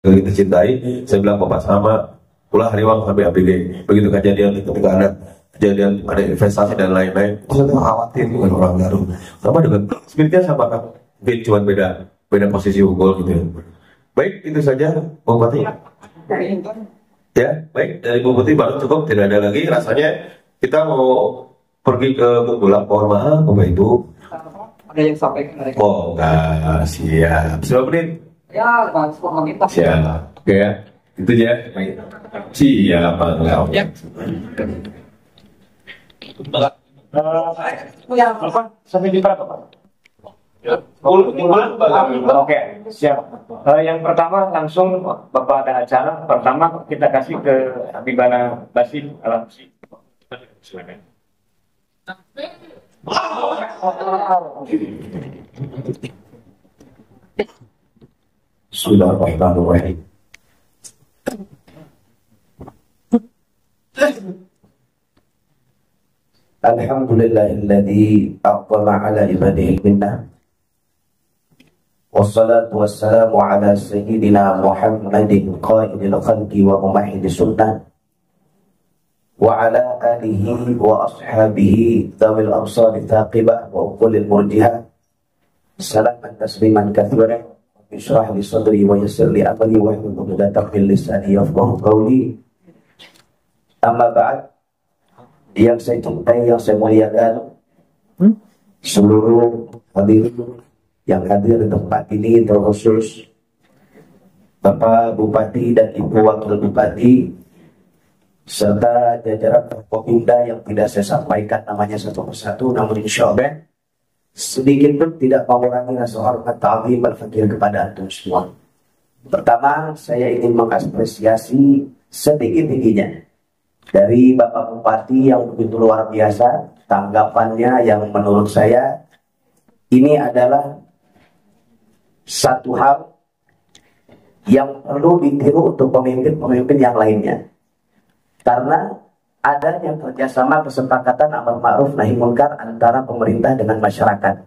kita cintai. Saya bilang bapak sama ulah hariwang sampai APD. Begitu kejadian ketika ada investasi dan lain-lain, saya khawatir dengan orang baru. Sama dengan spiritnya sama kan, mungkin cuma beda posisi unggul gitu. Baik, itu saja Bung Pati. Ya, baik, dari Bung Putih baru cukup, tidak ada lagi. Rasanya kita mau pergi ke Bungkulang, mohon maaf Bapak Ibu. Ada yang sampaikan dari Oh enggak, siap. Berapa menit? ya, Pak, 10 menit. Siap. Oke ya, itu ya. Siap, enggak. Ya. Yang apa? Sampai di berapa, Pak? Oke, siap. Yang pertama langsung Bapak ada acara. Pertama kita kasih ke Habibana Basim Alamsi. Silakan. Sudah Bismillahirrahmanirrahim. Alhamdulillahilladzi aqbala ala ibadihi minnah. Wassalatu wassalamu ala sayyidina Muhammadin qaidil khalqi wa mumahhidis sunnah wa ala alihi wa ashabihi dzawil absari thaqibah wa uqulil murjiah. Salaman tasliman katsiran. Ishrah li sadri wa yassir li amri wa hlul 'uqdatam min lisani yafqahu qawli. Amma ba'd. Yang saya cintai, yang saya muliakan, seluruh hadirin yang hadir di tempat ini, terkhusus Bapak Bupati dan Ibu Wakil Bupati serta jajaran Forkopimda yang tidak saya sampaikan namanya satu persatu, namun insya Allah sedikit pun tidak mengurangi rasa hormat ta'zim al-fakir kepada antum semua. Pertama, saya ingin mengapresiasi setinggi-tingginya dari Bapak Bupati yang begitu luar biasa tanggapannya, yang menurut saya ini adalah satu hal yang perlu ditiru untuk pemimpin-pemimpin yang lainnya, karena adanya kerjasama kesepakatan amar ma'ruf nahi munkar antara pemerintah dengan masyarakat,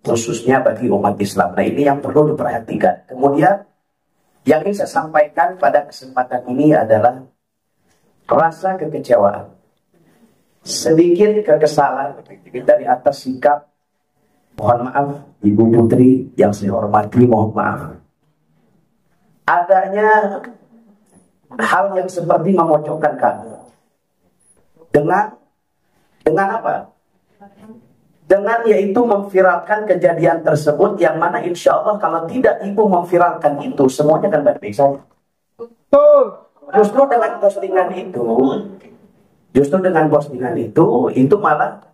khususnya bagi umat Islam. Nah, ini yang perlu diperhatikan. Kemudian yang ingin saya sampaikan pada kesempatan ini adalah rasa kekecewaan, sedikit kekesalan dari atas sikap, mohon maaf Ibu Putri yang saya hormati, mohon maaf adanya hal yang seperti memojokkan kami dengan apa? Dengan yaitu memviralkan kejadian tersebut, yang mana insya Allah kalau tidak Ibu memviralkan itu semuanya akan baik-baik saja. Justru dengan postingan itu malah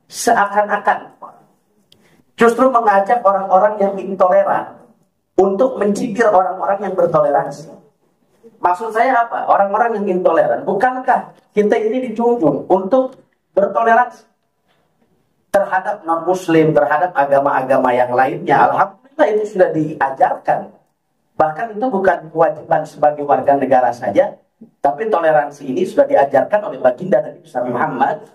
seakan-akan justru mengajak orang-orang yang intoleran untuk mencibir orang-orang yang bertoleransi. Maksud saya apa? Orang-orang yang intoleran, bukankah kita ini dijunjung untuk bertoleransi terhadap non-muslim, terhadap agama-agama yang lainnya? Alhamdulillah itu sudah diajarkan. Bahkan itu bukan kewajiban sebagai warga negara saja, tapi toleransi ini sudah diajarkan oleh baginda Nabi Muhammad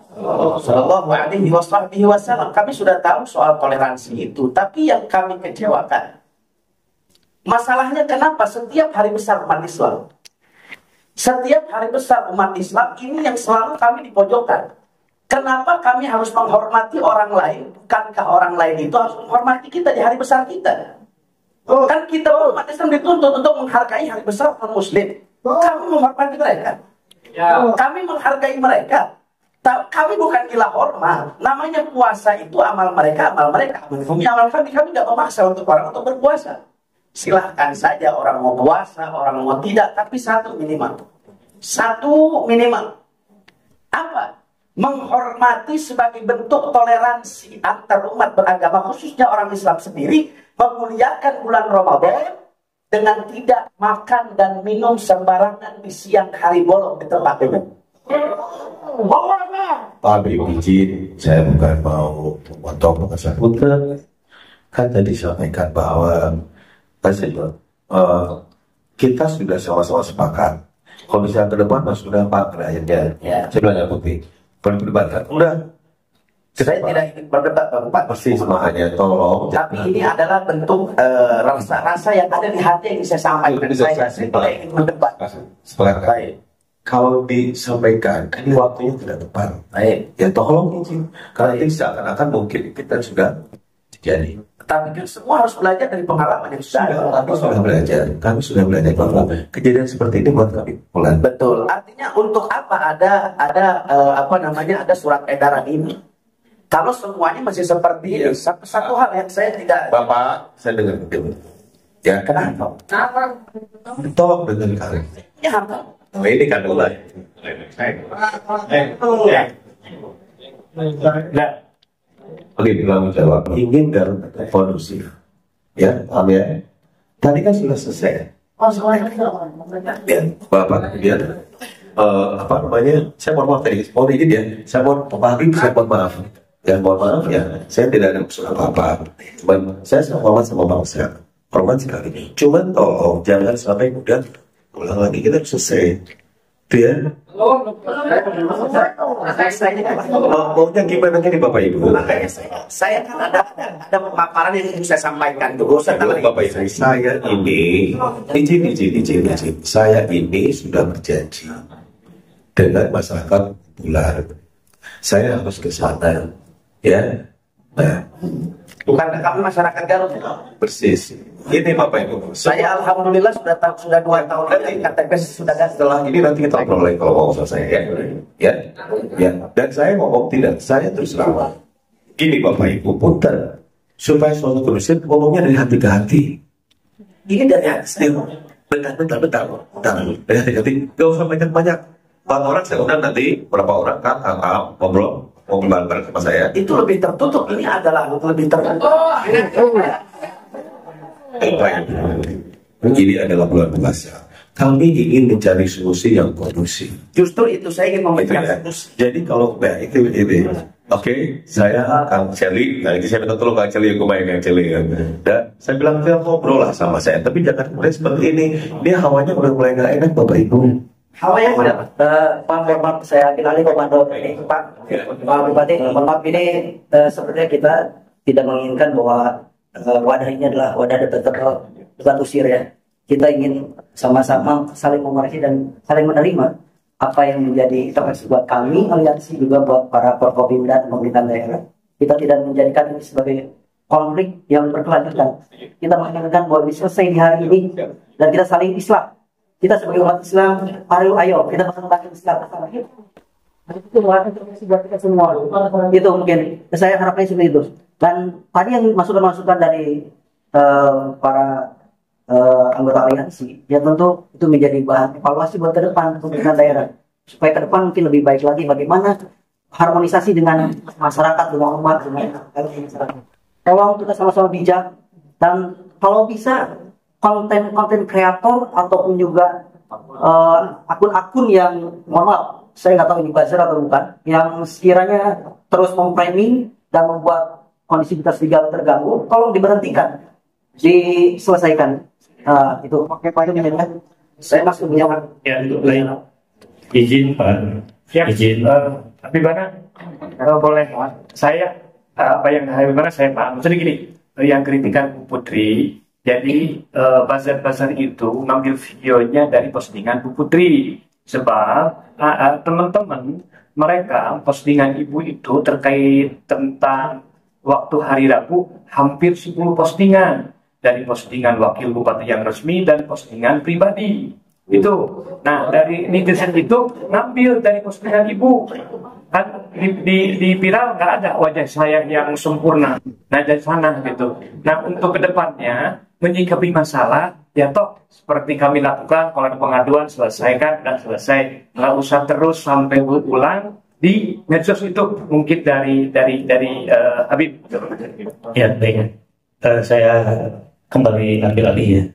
Sallallahu Alaihi Wasallam. Kami sudah tahu soal toleransi itu, tapi yang kami kecewakan, masalahnya kenapa setiap hari besar umat Islam, setiap hari besar umat Islam ini yang selalu kami dipojokkan. Kenapa kami harus menghormati orang lain? Bukankah orang lain itu harus menghormati kita di hari besar kita? Kan kita umat Islam dituntut untuk menghargai hari besar non muslim. Kami menghormati mereka. Kami menghargai mereka. Kami bukan gila hormat. Namanya puasa itu amal mereka, amal mereka. Amal kami tidak memaksa untuk orang untuk berpuasa. Silahkan saja orang mau puasa, orang mau tidak, tapi satu minimal. Apa? Menghormati sebagai bentuk toleransi antar umat beragama, khususnya orang Islam sendiri, memuliakan bulan Ramadan dengan tidak makan dan minum sembarangan di siang hari bolong di tempat umum. Pak izin, saya bukan mau memotong pengasahan punten. Kan tadi disampaikan bahwa kita sudah sama-sama sepakat. Kalau misalnya ke depan sudah Pak akhirnya, saya bilang ya Putih, kalau diperdebatkan, udah Saya tidak ingin berdebat Bapak. Persis, makanya tolong. Tapi ini adalah bentuk rasa-rasa yang ada di hati yang saya sampaikan. Saya tidak ingin mendebat. Sepakat. Baik. Kalau disampaikan, ini waktunya tidak tepat. Baik. Ya tolong izin. Karena ini seakan-akan mungkin kita sudah terjadi. Tapi semua harus belajar dari pengalaman yang sudah ada. Kami sudah belajar bahwa kejadian seperti ini buat kami pelan. Betul. Artinya untuk apa ada surat edaran ini? Kalau semuanya masih seperti ini, satu hal yang saya tidak. Bapak, saya dengar betul. Ya, Kenapa? tolong dengarkan. Ya apa? Oh, ini kan mulai. Nah, Oke, bilang jawab. Ingin dan kondusif. Ya, paham ya. Tadi kan sudah selesai. Ya, Bapak kemudian apa namanya? Saya mohon maaf tadi. Mohon izin ya. Saya mohon pahami, saya mohon maaf. Ya, mohon maaf ya. Saya tidak ada maksud apa-apa. Cuman saya sangat hormat sama bangsa. Hormat sekali. Cuman tolong jangan sampai kemudian ulang lagi, kita harus selesai. Itu ya. Maunya gimana nih Bapak Ibu? Makanya saya kan ada pemaparan yang ingin saya sampaikan dulu. Bapak Ibu, saya ini izin. Saya ini sudah berjanji dengan masyarakat bulan. Saya harus ke sana, ya. Nah, Bukan kami masyarakat Garut. persis. Ini Bapak Ibu. Saya alhamdulillah sudah 2 tahun lagi KTP sudah ada. Setelah ini nanti kita ngobrol lagi kalau mau selesai ya. Ya. Dan saya ngomong tidak, saya terus terang. Gini Bapak Ibu, punten. Supaya suatu kondusif ngomongnya dari hati ke hati. Ini dari hati sendiri. Bentar. Dari hati. Gak usah banyak-banyak. 4 orang saya undang nanti, berapa orang kan, ngobrol bareng sama saya. Itu lebih tertutup. Ini adalah lebih tertutup. Ini adalah bulan puasa. Kami ingin mencari solusi yang kondusif. Justru itu saya ingin memberikan solusi. Jadi kalau itu oke, saya Kang Celi, nanti saya minta tolong Kang Celi, aku main Kang Celi kan. Dan saya bilang dia ngobrol lah sama saya, tapi jangan mulai seperti ini. Dia hawanya udah mulai nggak enak Bapak Ibu. Hawa yang mana? Pak, saya Kinali Komando ini, Pak Bupati. Mohon maaf ini sebenarnya kita tidak menginginkan bahwa wadah ini adalah wadah debat usir ya. Kita ingin sama-sama saling mengoreksi dan saling menerima apa yang menjadi intervensi buat kami, aliansi juga buat para Forkopimda dan pemerintahan daerah. Kita tidak menjadikan ini sebagai konflik yang berkelanjutan. Kita menginginkan bahwa ini selesai di hari ini dan kita saling Islam. Kita sebagai umat Islam, ayo kita mengembangkan Islam bersama. Itu buat kita semua. Itu mungkin saya harapnya seperti itu. Dan tadi yang masukan-masukan dari para anggota aliansi, ya tentu itu menjadi bahan evaluasi buat ke depan pemerintahan daerah. Supaya ke depan mungkin lebih baik lagi bagaimana harmonisasi dengan masyarakat, dengan umat, dengan masyarakat. Tolong kita sama-sama bijak dan kalau bisa konten kreator ataupun juga akun-akun yang mohon maaf, saya nggak tahu ini buzzer atau bukan, yang sekiranya terus memframing dan membuat kondisi kita serigala terganggu, tolong diberhentikan, diselesaikan. Itu pakai payung ini kan. Saya masuk menjawab. ya itu lain. Izin Pak. Siap. Izin. Tapi mana? Kalau boleh, saya apa yang mana saya paham. Jadi gini, yang kritikan Bu Putri. Jadi buzzer itu ngambil videonya dari postingan Bu Putri. Sebab teman-teman mereka postingan Ibu itu terkait tentang waktu hari Rabu hampir 10 postingan. Dari postingan wakil bupati yang resmi dan postingan pribadi. Itu. Nah, dari netizen itu ngambil dari postingan Ibu. Kan di viral nggak ada wajah saya yang sempurna. Nah, dari sana gitu. Nah, untuk kedepannya menyikapi masalah, ya toh seperti kami lakukan, kalau ada pengaduan selesaikan dan selesai, nggak usah terus sampai berulang di medsos itu. Mungkin dari Habib. Ya baik. Saya kembali ambil alih ya.